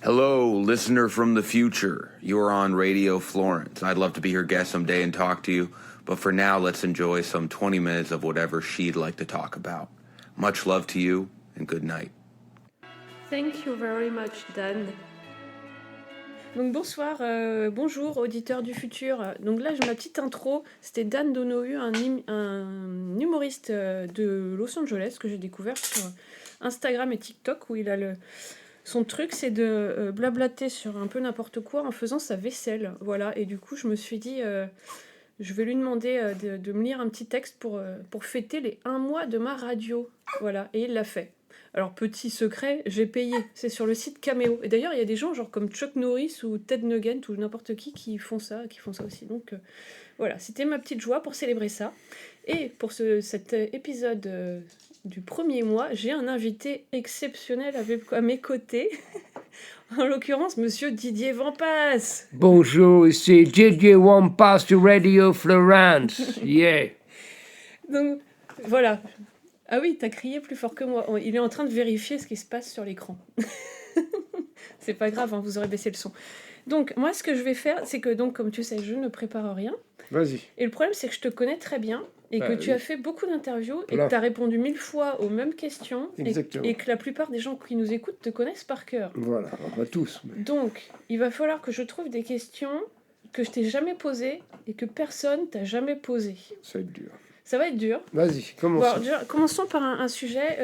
Hello, listener from the future. You are on Radio Florence. I'd love to be your guest someday and talk to you, but for now, let's enjoy some 20 minutes of whatever she'd like to talk about. Much love to you, and good night. Thank you very much, Dan. Donc bonsoir, bonjour auditeurs du futur. Donc là j'ai ma petite intro, c'était Dan Donohue, un humoriste de Los Angeles que j'ai découvert sur Instagram et TikTok où il a son truc c'est de blablater sur un peu n'importe quoi en faisant sa vaisselle. Voilà, et du coup je me suis dit je vais lui demander de me lire un petit texte pour fêter les 1 mois de ma radio. Voilà, et il l'a fait. Alors, petit secret, j'ai payé. C'est sur le site Cameo. Et d'ailleurs, il y a des gens genre comme Chuck Norris ou Ted Nugent ou n'importe qui font ça aussi. Donc, voilà, c'était ma petite joie pour célébrer ça. Et pour cet épisode du premier mois, j'ai un invité exceptionnel à mes côtés. En l'occurrence, monsieur Didier Vampas. Bonjour, ici Didier Vampas de Radio Florence. Yeah. Donc, voilà. Ah oui, t'as crié plus fort que moi. Il est en train de vérifier ce qui se passe sur l'écran. C'est pas grave, hein, vous aurez baissé le son. Donc, moi, ce que je vais faire, c'est que, donc, comme tu sais, je ne prépare rien. Vas-y. Et le problème, c'est que je te connais très bien et que tu as fait beaucoup d'interviews et que tu as répondu 1000 fois aux mêmes questions et que la plupart des gens qui nous écoutent te connaissent par cœur. Voilà, pas tous. Mais... Donc, il va falloir que je trouve des questions que je t'ai jamais posées et que personne t'a jamais posées. Ça va être dur. Ça va être dur. Vas-y, commençons. Bon, commençons par un sujet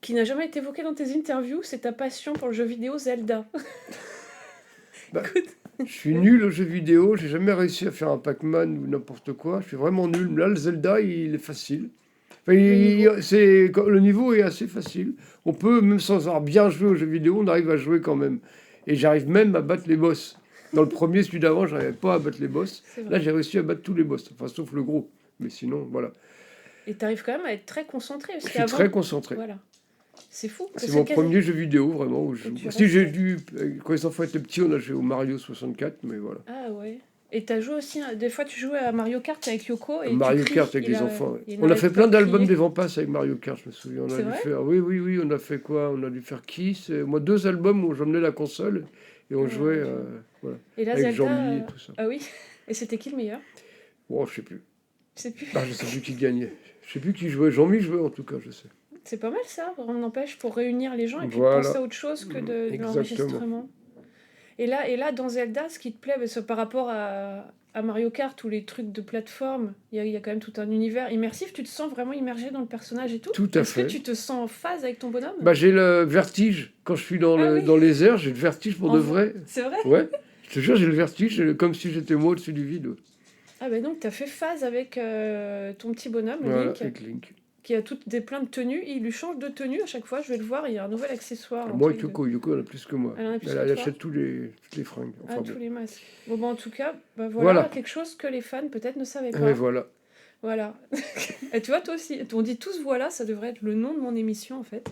qui n'a jamais été évoqué dans tes interviews, c'est ta passion pour le jeu vidéo Zelda. Écoute. Je suis nul aux jeux vidéo, j'ai jamais réussi à faire un Pac-Man ou n'importe quoi, je suis vraiment nul. Là, le Zelda, il est facile. Enfin, le niveau est assez facile. On peut, même sans avoir bien joué aux jeux vidéo, on arrive à jouer quand même. Et j'arrive même à battre les boss. Dans le premier, celui d'avant, je n'arrivais pas à battre les boss. Là, j'ai réussi à battre tous les boss, enfin, sauf le gros. Mais sinon, voilà. Et tu arrives quand même à être très concentré. Je suis très concentré. Voilà. C'est fou. C'est mon premier jeu vidéo, vraiment. Où si j'ai dû... Quand les enfants étaient petits, on a joué au Mario 64, mais voilà. Ah ouais. Et t'as joué aussi... Des fois, tu jouais à Mario Kart avec Yoko. Et Mario Kart avec les enfants. Ouais. On a fait plein d'albums des Vampas avec Mario Kart, je me souviens. On a dû faire... Oui, on a fait quoi? On a dû faire Kiss. Moi, 2 albums où j'emmenais la console et on jouait voilà, et là, avec Zelda, Jean-Mi et tout ça. Ah oui. Et c'était qui le meilleur? Oh, je sais plus. Je sais plus. Ah, je sais plus qui gagnait. Je sais plus qui jouait. Jean-Mi jouait en tout cas, je sais. C'est pas mal ça, on n'empêche pour réunir les gens et puis penser à autre chose que de l'enregistrement. Et là, dans Zelda, ce qui te plaît, par rapport à Mario Kart ou les trucs de plateforme, il y a quand même tout un univers immersif. Tu te sens vraiment immergé dans le personnage et tout? Tout à fait. Est-ce que tu te sens en phase avec ton bonhomme? J'ai le vertige. Quand je suis dans les airs, j'ai le vertige pour de vrai. C'est vrai? Ouais. Je te jure, j'ai le vertige, comme si j'étais moi au-dessus du vide. Ah donc t'as fait phase avec ton petit bonhomme, voilà, Link. Avec Link. Qui a plein de tenues, il lui change de tenue à chaque fois, je vais le voir, il y a un nouvel accessoire. Moi, Yoko en a plus que moi. Elle achète toutes les fringues. Enfin, tous les masques. Bon, en tout cas, voilà quelque chose que les fans peut-être ne savaient pas. Et voilà. Et tu vois, toi aussi, on dit tous voilà, ça devrait être le nom de mon émission en fait.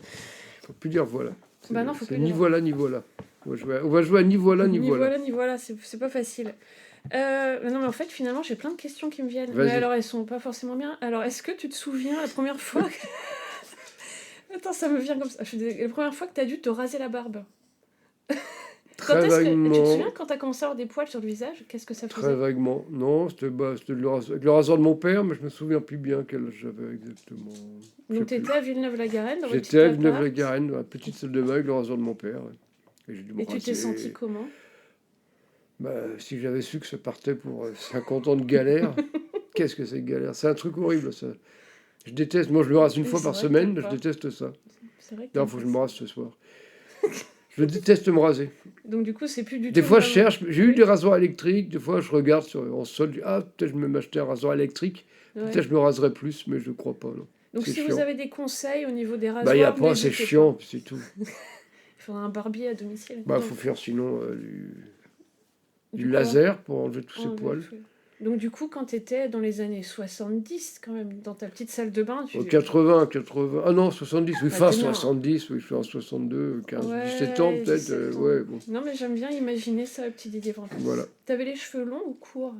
Faut plus dire voilà. Non, faut plus ni dire. Voilà, ni voilà. On va jouer à ni voilà, ni voilà. Ni voilà, c'est pas facile. Non, mais en fait, finalement, j'ai plein de questions qui me viennent. Vas-y. Mais alors, elles sont pas forcément bien. Alors, est-ce que tu te souviens la première fois Attends, ça me vient comme ça. La première fois que t'as dû te raser la barbe. Très vaguement. Tu te souviens quand t'as commencé à avoir des poils sur le visage? Qu'est-ce que ça faisait? Très vaguement. Non, c'était avec le rasoir de mon père, mais je me souviens plus bien quel âge j'avais exactement. Donc, t'étais à Villeneuve-la-Garenne? J'étais à Villeneuve-la-Garenne, dans la petite salle de bain avec le rasoir de mon père. Et tu t'es senti comment? Si j'avais su que ça partait pour 50 ans de galère, qu'est-ce que c'est que galère? C'est un truc horrible, ça. Je déteste, moi je me rase une fois par semaine, je déteste ça. C'est vrai que il faut que je me rase ce soir. Je déteste me raser. Donc du coup, c'est plus du tout... Des fois, je cherche, j'ai eu des rasoirs électriques, des fois je regarde en solde, je dis, peut-être je vais m'acheter un rasoir électrique, peut-être je me raserai plus, mais je ne crois pas. Non. Donc si vous avez des conseils au niveau des rasoirs... Il n'y a pas, c'est chiant, c'est tout. Il faudra un barbier à domicile. Il faut faire sinon du laser pour enlever tous ces poils. Donc du coup, quand tu étais dans les années 70, quand même, dans ta petite salle de bain... 80... Ah non, 70, oui, fin 70, oui, je suis en 62, 15, 17 ans peut-être. Bon. Non, mais j'aime bien imaginer ça, le petit Didier Vampas. Voilà. T'avais les cheveux longs ou courts?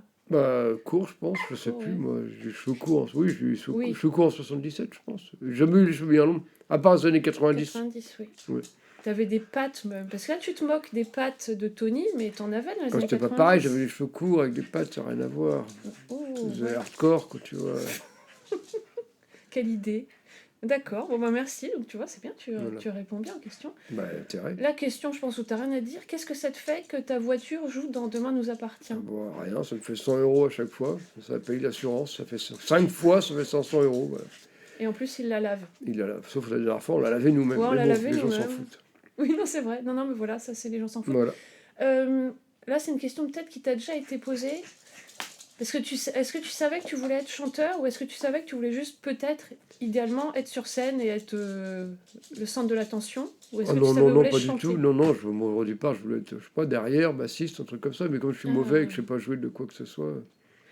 Court, je pense, je sais plus, moi. J'ai les cheveux courts, oui, j'ai les cheveux courts en 77, je pense. J'ai jamais eu les cheveux bien longs, à part les années 90. 90, oui. t'avais des pattes, parce que là tu te moques des pattes de Tony, mais t'en avais dans les Quand années c'était pas 90. pareil, j'avais les cheveux courts avec des pattes, ça n'a rien à voir. Oh, C'était ouais. hardcore, quoi, tu vois. Quelle idée. D'accord, bon bah merci, donc tu vois, c'est bien, Voilà. tu réponds bien aux questions. Bah, intérêt. La question, je pense, où t'as rien à dire, qu'est-ce que ça te fait que ta voiture joue dans Demain nous appartient? Bon, rien, ça me fait 100 € à chaque fois. Ça paye l'assurance, ça fait 5 fois, ça fait 500 €. Voilà. Et en plus, il la lave. Sauf la dernière fois, on l'a lavé nous-mêmes. Ouais, on Mais l'a bon, lavé les gens s'en nous-mêmes. foutent. Oui, non, c'est vrai. Non, non, mais voilà, ça, c'est les gens s'en foutent. Voilà. Là, c'est une question peut-être qui t'a déjà été posée. Est-ce que tu savais que tu voulais être chanteur ou est-ce que tu savais que tu voulais juste peut-être, idéalement, être sur scène et être le centre de l'attention? Ou est-ce Ah que non, tu savais non, que non, tu pas voulais du chanter? tout. Non, non, moi, au départ, je voulais être, je sais pas, derrière, bassiste, un truc comme ça. Mais comme je suis mauvais et que je sais pas jouer de quoi que ce soit.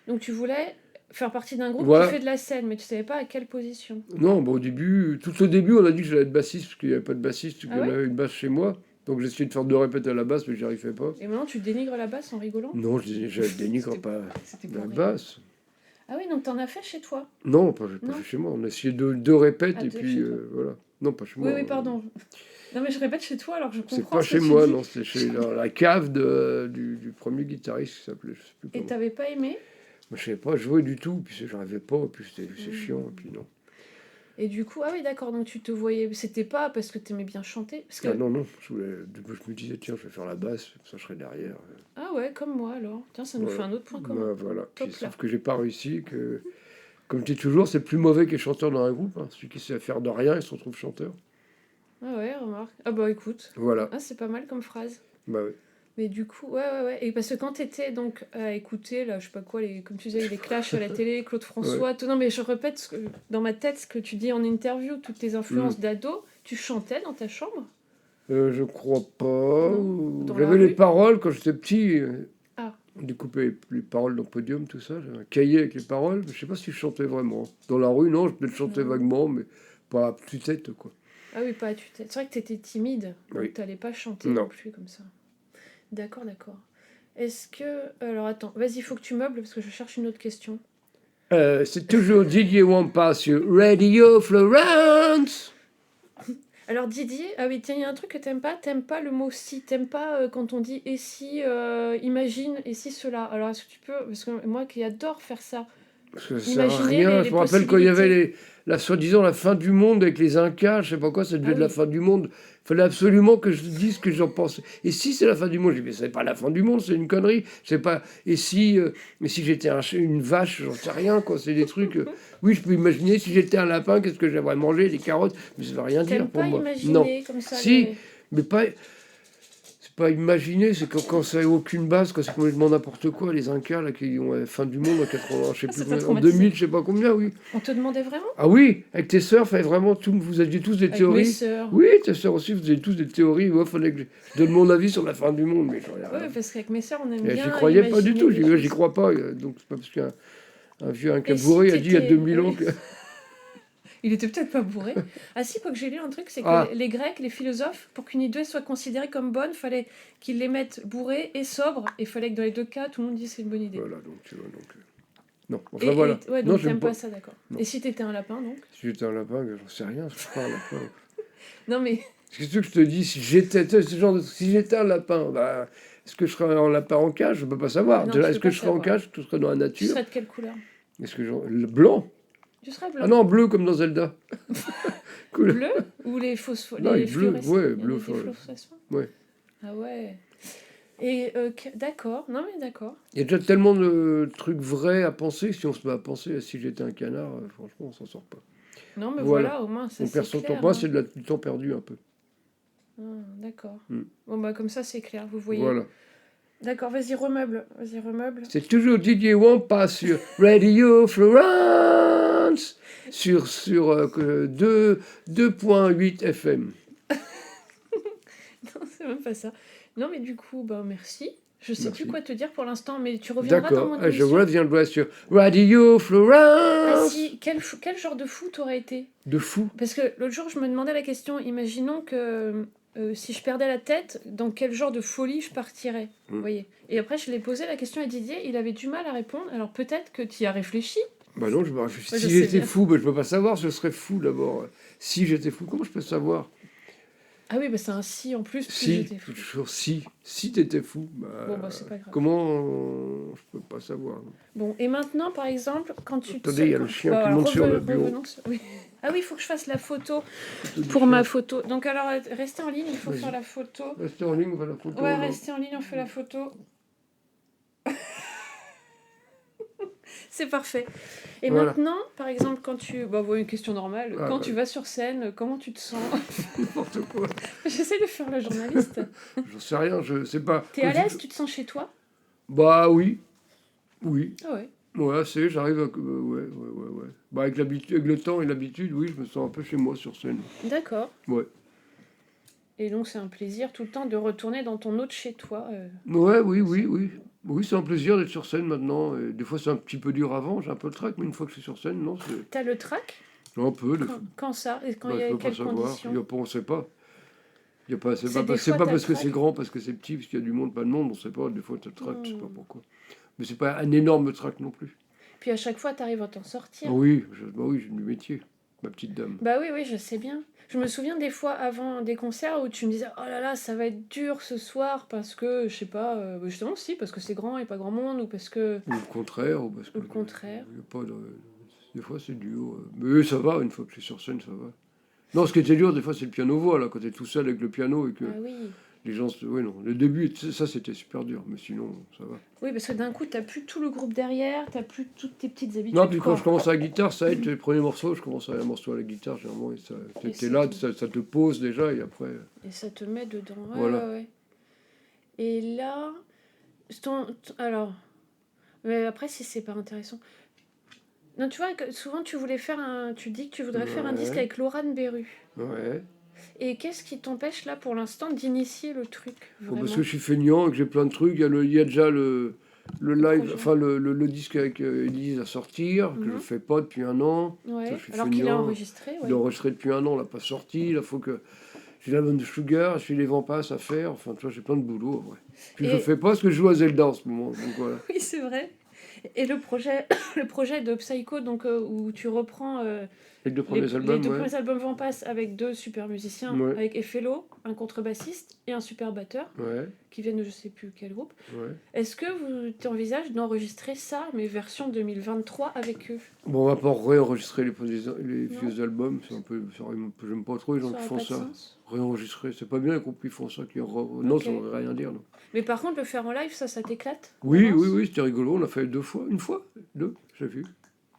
Donc tu voulais faire partie d'un groupe Voilà. qui fait de la scène, mais tu savais pas à quelle position. Non, bon, tout au début, on a dit que j'allais être bassiste, parce qu'il n'y avait pas de bassiste, qu'il Ah y en ouais avait une basse chez moi. Donc j'ai essayé de faire 2 répètes à la basse, mais j'y arrivais pas. Et maintenant, tu dénigres la basse en rigolant? Non, je dénigre C'était- pas C'était pour la rire. basse. Ah oui, donc t'en as fait chez toi? Non, j'ai pas Non. fait chez moi. On a essayé 2 répètes, Ah, et deux puis chez toi. voilà. Non, pas chez Oui, moi. oui, pardon. Non, mais je répète chez toi, alors je comprends C'est pas ce que chez tu moi, dis. non, c'est chez la cave du premier guitariste qui s'appelait, je sais plus Et comment. t'avais pas aimé? Moi, je savais pas jouer du tout, puis j'arrivais pas, puis c'est Mmh. chiant, et puis non. Et du coup, ah oui, d'accord, donc tu te voyais. C'était pas parce que t'aimais bien chanter? Parce que... Ah non, non, je me disais, tiens, je vais faire la basse, ça je serai derrière. Ah ouais, comme moi alors. Tiens, ça nous Voilà. fait un autre point commun. Voilà. Top, Puis, là. sauf que j'ai pas réussi, que comme tu dis toujours, c'est le plus mauvais qui est chanteur dans un groupe. Hein. Celui qui sait faire de rien, il se retrouve chanteur. Ah ouais, remarque. Ah bah écoute. Voilà. Ah, c'est pas mal comme phrase. Bah oui. Mais du coup, ouais. Et parce que quand t'étais donc à écouter, là, je sais pas quoi, comme tu disais, les clashs à la télé, Claude François, tout. Non, mais je répète dans ma tête ce que tu dis en interview, toutes tes influences d'ado, tu chantais dans ta chambre? Je crois pas. Non. Dans la J'avais les rue paroles quand j'étais petit. Ah. On découpait les paroles dans le podium, tout ça. J'avais un cahier avec les paroles. Mais je sais pas si je chantais vraiment. Dans la rue, non, je peut-être chantais Non. vaguement, mais pas à tue-tête, quoi. Ah oui, pas à tue-tête. C'est vrai que t'étais timide, donc Oui. t'allais pas chanter Non. non plus comme ça. D'accord. Est-ce que... Alors attends, vas-y, il faut que tu meubles parce que je cherche une autre question. C'est toujours Didier Wampa sur Radio Florence. Alors Didier, ah oui, tiens, il y a un truc que t'aimes pas le mot si, t'aimes pas quand on dit et si, imagine, et si cela. Alors est-ce que tu peux, parce que moi qui adore faire ça, Parce que ça sert à Imaginez rien. les Je me rappelle quand il y avait possibilités. la soi-disant la fin du monde avec les Incas, je sais pas quoi, ça devait Ah être la oui. fin du monde. Il fallait absolument que je dise ce que j'en pensais. Et si c'est la fin du monde, je dis mais c'est pas la fin du monde, c'est une connerie. C'est pas. Et si j'étais une vache, j'en sais rien quoi. C'est des trucs. Oui, je peux imaginer si j'étais un lapin, qu'est-ce que j'aimerais manger, des carottes, mais ça veut rien dire T'aimes pour pas moi. imaginer Non, comme ça Si. mais pas. C'est pas imaginer, c'est quand ça n'a aucune base, quand c'est complètement n'importe quoi. Les Incas là qui ont la fin du monde en 80, je sais plus Ça t'a combien, en traumatisé. 2000, je sais pas combien, oui. On te demandait vraiment? Ah oui, avec tes sœurs, fallait vraiment tout. Vous aviez tous des Avec mes théories. sœurs. Oui, tes sœurs aussi, vous aviez tous des théories. Moi, fallait que je donne mon avis sur la fin du monde, mais j'en ai Oui, rien. parce qu'avec mes sœurs, on aime Et bien j'y croyais pas du imaginer tout. des J'y choses. crois pas. Donc c'est pas parce qu'un vieux un Et cabouré si a dit il y a t'étais- 2000 ans oui. que. Il était peut-être pas bourré. Ah si, quoi que j'ai lu un truc, c'est que Ah. les Grecs, les philosophes, pour qu'une idée soit considérée comme bonne, fallait qu'ils les mettent bourrés et sobres, et fallait que dans les deux cas, tout le monde dise c'est une bonne idée. Voilà, donc tu vois. Non, Et, enfin voilà. ouais, Non, donc j'aime t'aimes pas. pas ça, d'accord. Non. Et si t'étais un lapin, donc? Si j'étais un lapin, j'en sais rien, je suis pas un lapin. Non mais, Qu'est-ce que je te dis si j'étais si j'étais un lapin, bah, est-ce que je serais un lapin en cage? Je peux pas savoir. Non, Déjà, tu est-ce peux que pas je serais en savoir. cage? Tu serais dans la tu nature? serais de quelle couleur? Est-ce que le blanc? Tu serais blanc. Ah non, bleu comme dans Zelda. Cool. Bleu ou les Non, les il est bleu, fluorescents? ouais, Il y a bleu des fluorescent. fluorescents? Ouais. Ah ouais. Et d'accord, non mais d'accord. Il y a déjà tellement de trucs vrais à penser, si on se met à penser, si j'étais un canard, franchement, on s'en sort pas. Non mais Voilà. voilà, au moins ça On c'est perd son temps. clair. Moi, hein. c'est du temps perdu un peu. Ah, d'accord. Mm. Bon bah comme ça c'est clair, vous voyez. Voilà. D'accord, vas-y remeuble. C'est toujours Didier Wampa sur Radio Florence, sur 2.8 FM. Non, c'est même pas ça. Non mais du coup, bah merci. Je sais Merci. plus quoi te dire pour l'instant, mais tu reviendras dans D'accord, mon je émission. reviendrai sur Radio Ah Florence. si, quel genre de fou t'aurais été? De fou. Parce que l'autre jour, je me demandais la question, imaginons que si je perdais la tête, dans quel genre de folie je partirais, vous voyez. Et après, je l'ai posé la question à Didier, il avait du mal à répondre, alors peut-être que tu y as réfléchi. Bah non, je me réfléchis. Ouais, je Si sais j'étais bien. fou, bah, je peux pas savoir, je serais fou d'abord. Si j'étais fou, comment je peux savoir? Ah oui, bah c'est un si en plus. Plus Si, j'étais fou. toujours si. Si t'étais fou, Bon, bah c'est pas grave. comment... Je peux pas savoir. Bon, et maintenant, par exemple, quand tu te... Attendez, il y a le chien qui alors, monte sur le bureau. revenons oui. Ah oui, il faut que je fasse la photo Photo du pour chien. ma photo. Donc alors, restez en ligne, il faut Vas-y. faire la photo. Restez en ligne, on va la photo. Ouais, là. restez en ligne, on fait la photo. C'est parfait. Et Voilà. maintenant, par exemple, quand tu... Bon, une question normale. Ah, Quand ouais. tu vas sur scène, comment tu te sens? N'importe quoi. J'essaie de faire le journaliste. J'en sais rien, je sais pas. T'es à l'aise? Tu te sens chez toi? Bah oui. Oui. Ah ouais. Ouais, j'arrive à... ouais. Bah avec avec le temps et l'habitude, oui, je me sens un peu chez moi sur scène. D'accord. Ouais. Et donc, c'est un plaisir tout le temps de retourner dans ton autre chez toi. Ouais, oui. Oui, c'est un plaisir d'être sur scène maintenant. Et des fois, c'est un petit peu dur avant, j'ai un peu le trac, mais une fois que je suis sur scène, non, c'est T'as le trac? un peu. Quand ça? Et quand Bah, il y je a peux pas quelles savoir. conditions? On sait pas. C'est pas, C'est c'est des fois, pas t'as parce le que c'est trac. grand, parce que c'est petit, parce qu'il y a du monde, pas de monde, on sait pas. Des fois, tu as le trac, je sais pas Hmm. pourquoi. Mais c'est pas un énorme trac non plus. Puis à chaque fois, t'arrives à t'en sortir. Oui, j'ai du métier, ma petite dame. Bah oui, je sais bien. Je me souviens des fois avant des concerts où tu me disais oh là là, ça va être dur ce soir parce que, je sais pas, justement, si, parce que c'est grand et pas grand monde ou parce que. Ou le contraire, ou parce que. Ou le contraire. Y a pas de... Des fois, c'est dur. Mais ça va, une fois que je suis sur scène, ça va. Non, ce qui était dur, des fois, c'est le piano-voix, là, quand t'es tout seul avec le piano et que Ah oui. les gens... Oui, non, le début, ça, c'était super dur, mais sinon, ça va. Oui, parce que d'un coup, t'as plus tout le groupe derrière, t'as plus toutes tes petites habitudes. Non, puis quand quoi. je commence à la guitare, ça aide, les premiers morceaux, je commence à un morceau à la guitare, généralement, et ça, Et t'es ça là, te- ça te pose déjà, et après... Et ça te met dedans. Ouais, Voilà. ouais. Et là, alors, mais après, si c'est pas intéressant. Non, tu vois, souvent tu voulais faire tu dis que tu voudrais faire un Ouais. disque avec Laurent Berru. Ouais. Et qu'est-ce qui t'empêche là pour l'instant d'initier le truc Bon, vraiment? parce que je suis feignant et que j'ai plein de trucs, il y a déjà le live, projet. enfin le disque avec Elise à sortir, que je Mhm. fais pas depuis un an. Ouais. Ça, je suis Alors qu'il est feignant. enregistré, Il ouais. est enregistré depuis un an, on l'a pas sorti. Là, faut que j'ai l'album de Sugar, j'ai les Vampas à faire. Enfin, tu vois, j'ai plein de boulot. Ouais. Puis je Et- fais pas parce que je joue à Zelda en ce moment. Donc voilà. Oui, c'est vrai. Et le projet, le projet de Psycho, donc où tu reprends Les deux premiers les albums, deux ouais. premiers albums Vent Passe avec deux super musiciens, Ouais. avec Effello, un contrebassiste et un super batteur, Ouais, qui viennent de je sais plus quel groupe. ouais. Est-ce que vous t'envisagez d'enregistrer ça, mais version 2023 avec eux? Bon, on va pas réenregistrer les Non. vieux albums. C'est un peu, j'aime pas trop les gens Ça qui aurait font pas de ça. sens. Réenregistrer, c'est pas bien les groupes qui font ça. Non, Ok. ça veut rien dire. Non. Mais par contre, le faire en live, ça t'éclate? Oui, d'avance? oui, c'était rigolo. On l'a fait 2 fois. Une fois? 2, j'ai vu.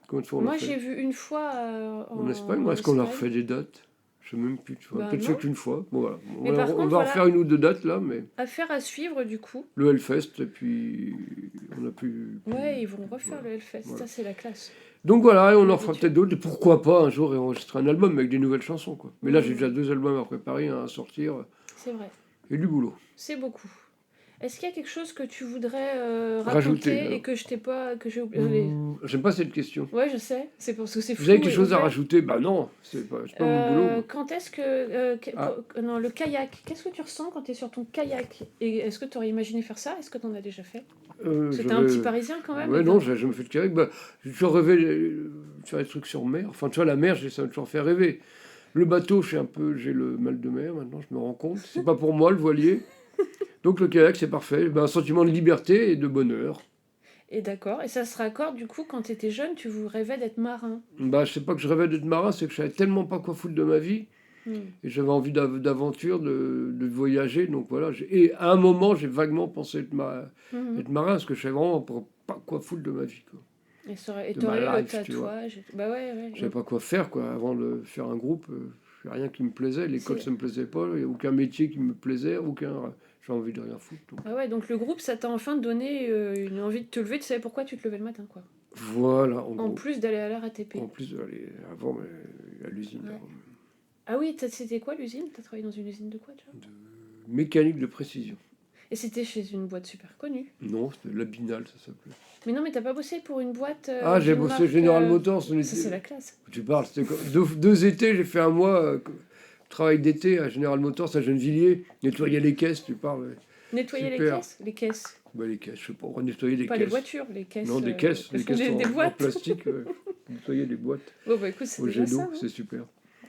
Combien de fois on l'a Moi, fait j'ai vu une fois en Espagne. Moi, est-ce qu'on a refait des dates? Je sais même plus. Tu vois. Bah, Peut-être non. fait qu'une fois. Bon, voilà. Mais par On contre, va en voilà. refaire une ou deux dates là, mais Affaire à suivre, du coup. le Hellfest, et puis on a pu. Ouais, ils vont refaire voilà. le Hellfest. Voilà. Ça, c'est la classe. Donc voilà, et on en L'habitude. fera peut-être d'autres. Et pourquoi pas un jour enregistrer un album avec des nouvelles chansons, quoi. Mais là, j'ai Mhm. déjà 2 albums à préparer, un à sortir, C'est vrai. et du boulot. C'est beaucoup. Est-ce qu'il y a quelque chose que tu voudrais Rajouter, raconter alors. et que je t'ai pas, que j'ai oublié? J'aime pas cette question. Ouais, je sais. C'est parce que c'est Vous flou avez quelque et chose à ouvert. rajouter? Bah non, c'est pas mon boulot. moi. Quand est-ce que Ah. non, le kayak. Qu'est-ce que tu ressens quand tu es sur ton kayak? Et est-ce que tu aurais imaginé faire ça? Est-ce que tu en as déjà fait? C'était un petit Parisien quand même. Ouais, mais non, bon. j'ai jamais fait de kayak. Bah, j'ai toujours rêvé de faire des trucs sur mer. Enfin, tu vois, la mer, ça m'a toujours fait rêver. Le bateau, j'ai le mal de mer maintenant, je me rends compte. C'est pas pour moi le voilier. Donc le kayak, c'est parfait. Ben, un sentiment de liberté et de bonheur. Et d'accord. Et ça se raccorde du coup quand tu étais jeune, tu vous rêvais d'être marin. Bah, je sais pas que je rêvais d'être marin, c'est que je savais tellement pas quoi foutre de ma vie. Hmm. Et j'avais envie d'aventure, de voyager. Donc voilà. Et à un moment, j'ai vaguement pensé être Mhm. marin, parce que je savais vraiment pas quoi foutre de ma vie, quoi. Et de t'aurais eu ma le life, tu vois. tatouage. Bah ouais. Je savais pas quoi faire, quoi. Avant de faire un groupe, il n'y a rien qui me plaisait. L'école, C'est- ça me plaisait pas. Il n'y a aucun métier qui me plaisait. J'ai envie de rien foutre. Donc. Ah ouais, donc le groupe, ça t'a enfin donné une envie de te lever. Tu savais pourquoi tu te levais le matin, quoi. Voilà, en En gros. plus d'aller à la RATP. En plus d'aller avant à l'usine. Ouais. avant. Ah oui, c'était quoi l'usine? T'as travaillé dans une usine de quoi, tu vois? De mécanique de précision. Et c'était chez une boîte super connue. Non, c'était Labinal, ça s'appelait. Mais non, mais t'as pas bossé pour une boîte. J'ai d'une bossé marque, General Motors. Ça, c'est la classe. Tu parles, c'était quoi 2 étés, j'ai fait un mois travail d'été à General Motors à Gennevilliers, nettoyer les caisses, tu parles. Nettoyer les Super. caisses? Les caisses. Bah, les caisses, je sais pas, on va nettoyer les Pas caisses. les voitures, les caisses. Non, des caisses, des en boîtes. plastique, nettoyer les boîtes Bon, bah écoute, c'est au déjà jet d'eau, ça. Hein. c'est super.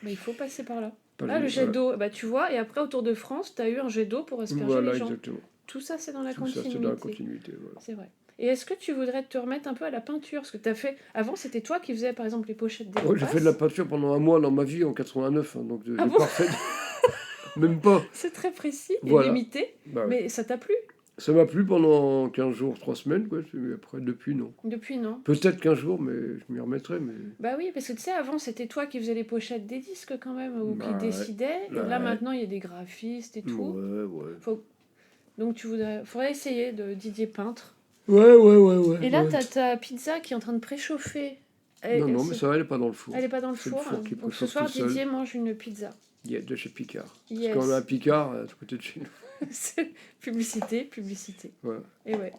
Bah, il faut passer par là. Pas Ah, le jet voilà. d'eau, bah tu vois, et après autour de France, tu as eu un jet d'eau pour asperger Voilà, les gens. exactement. Tout ça, c'est dans la Tout ça, continuité. c'est dans la continuité. Voilà. C'est vrai. Et est-ce que tu voudrais te remettre un peu à la peinture? Parce que tu as fait. Avant, c'était toi qui faisais par exemple les pochettes des Ouais, j'ai fait de la passes. peinture pendant un mois dans ma vie en 89, hein, donc Ah j'ai bon? pas refait. Même pas. C'est très précis et Voilà. limité. Bah ouais. Mais ça t'a plu? Ça m'a plu pendant 15 jours, 3 semaines, quoi. Mais après, depuis, non. Depuis, non? Peut-être 15 jours, mais je m'y remettrai. Mais... Bah oui, parce que tu sais, avant, c'était toi qui faisais les pochettes des disques quand même, ou qui Bah, décidais. Et là, ouais. maintenant, il y a des graphistes et tout. Ouais. Donc, faudrait essayer de Didier peintre. Ouais. Et là, ouais. t'as ta pizza qui est en train de préchauffer. Et- Non, et non, mais c'est- ça va, elle est pas dans le four. Elle est pas dans le C'est le four. four qui Donc ce préchauffe soir, tout seul. Didier mange une pizza. De chez Picard. Yes. Parce qu'on a un Picard à côté de chez nous. C'est publicité. Voilà. Et ouais.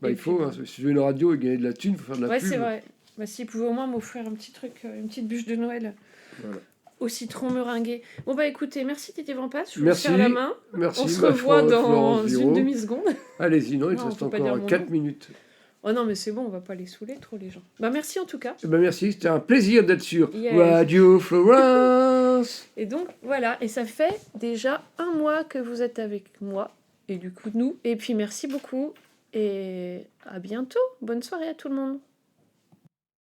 Bah, Et il faut, puis, hein, si tu veux une radio et gagner de la thune, il faut faire de la Ouais, pub. c'est vrai. Bah, s'il pouvait au moins m'offrir un petit truc, une petite bûche de Noël Voilà. au citron meringué. Bon, bah écoutez, merci Didier Vampas. Je vous Merci. serre la main. Merci. On se ma revoit dans Florence une Giraud. demi-seconde. Allez-y, non, il te Non, on reste peut pas dire encore mon 4 nom. minutes. Oh non, mais c'est bon, on va pas les saouler trop, les gens. Bah merci en tout cas. Eh ben, merci, c'était un plaisir d'être sur Yes. Radio Florence. Et donc, voilà. Et ça fait déjà un mois que vous êtes avec moi. Et du coup, nous. Et puis, merci beaucoup. Et à bientôt. Bonne soirée à tout le monde.